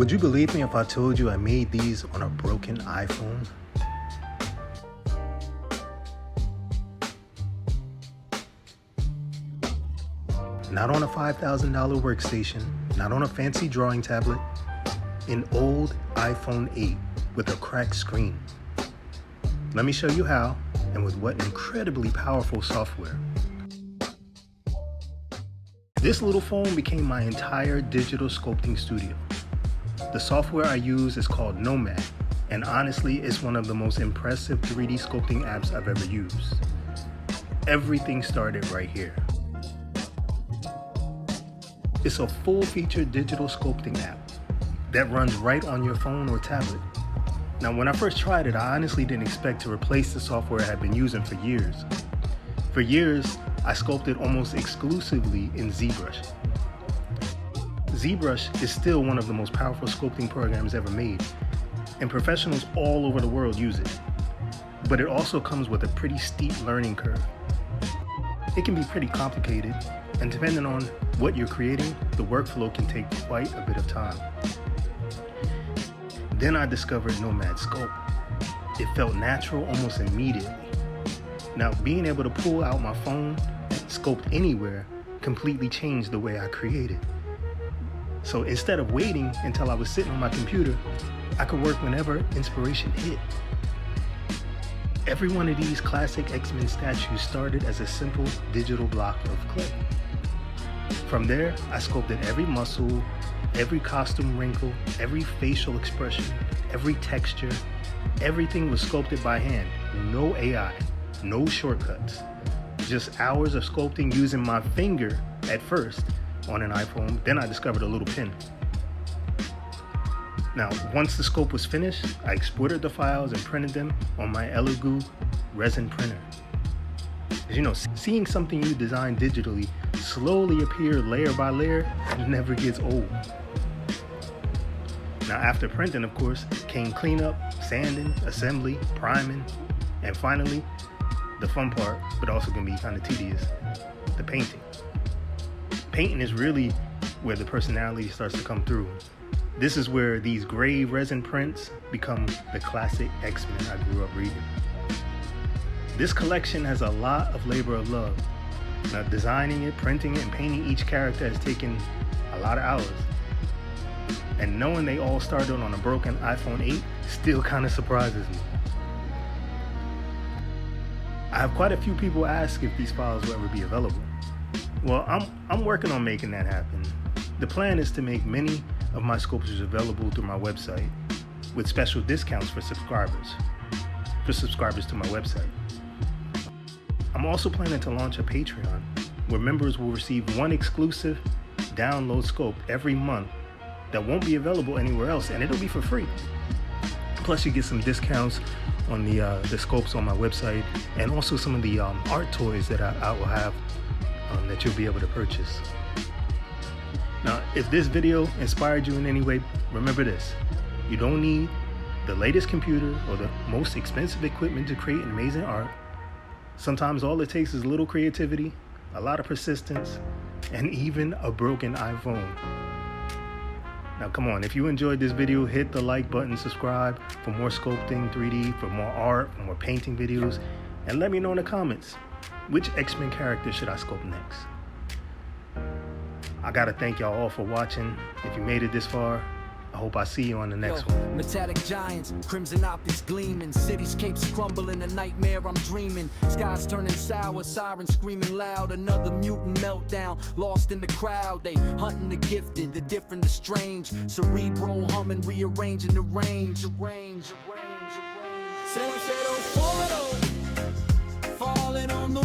Would you believe me if I told you I made these on a broken iPhone? Not on a $5,000 workstation, not on a fancy drawing tablet, an old iPhone 8 with a cracked screen. Let me show you how, and with what incredibly powerful software. This little phone became my entire digital sculpting studio. The software I use is called Nomad, and honestly, it's one of the most impressive 3D sculpting apps I've ever used. Everything started right here. It's a full-featured digital sculpting app that runs right on your phone or tablet. Now, when I first tried it, I honestly didn't expect to replace the software I had been using for years. For years, I sculpted almost exclusively in ZBrush. ZBrush is still one of the most powerful sculpting programs ever made, and professionals all over the world use it. But it also comes with a pretty steep learning curve. It can be pretty complicated, and depending on what you're creating, the workflow can take quite a bit of time. Then I discovered Nomad Sculpt. It felt natural almost immediately. Now, being able to pull out my phone and sculpt anywhere completely changed the way I created. So instead of waiting until I was sitting on my computer, I could work whenever inspiration hit. Every one of these classic X-Men statues started as a simple digital block of clay. From there, I sculpted every muscle, every costume wrinkle, every facial expression, every texture. Everything was sculpted by hand. No AI, no shortcuts. Just hours of sculpting using my finger at first on an iPhone. Then I discovered a little pen. Now, once the sculpt was finished, I exported the files and printed them on my Elegoo resin printer. As you know, seeing something you designed digitally slowly appear layer by layer never gets old. Now, after printing, of course, came cleanup, sanding, assembly, priming, and finally, the fun part, but also can be kind of tedious, the painting. Painting is really where the personality starts to come through. This is where these gray resin prints become the classic X-Men I grew up reading. This collection has a lot of labor of love. Now, designing it, printing it, and painting each character has taken a lot of hours. And knowing they all started on a broken iPhone 8 still kind of surprises me. I have quite a few people ask if these files will ever be available. Well, I'm working on making that happen. The plan is to make many of my sculptures available through my website with special discounts for subscribers to my website. I'm also planning to launch a Patreon where members will receive one exclusive download sculpt every month that won't be available anywhere else, and it'll be for free. Plus, you get some discounts on the sculpts on my website, and also some of the art toys that I will have that you'll be able to purchase. Now, if this video inspired you in any way, remember this: you don't need the latest computer or the most expensive equipment to create amazing art. Sometimes all it takes is a little creativity, a lot of persistence, and even a broken iPhone. Now, come on, if you enjoyed this video, hit the like button, subscribe for more sculpting 3D, for more art, for more painting videos, and let me know in the comments, which X-Men character should I sculpt next? I gotta thank y'all all for watching. If you made it this far, I hope I see you on the next one. Metallic giants, crimson optics gleaming, cityscapes crumbling, a nightmare I'm dreaming. Skies turning sour, sirens screaming loud, another mutant meltdown, lost in the crowd. They hunting the gifted, the different, the strange. Cerebral humming, rearranging the range. Same shadow falling on the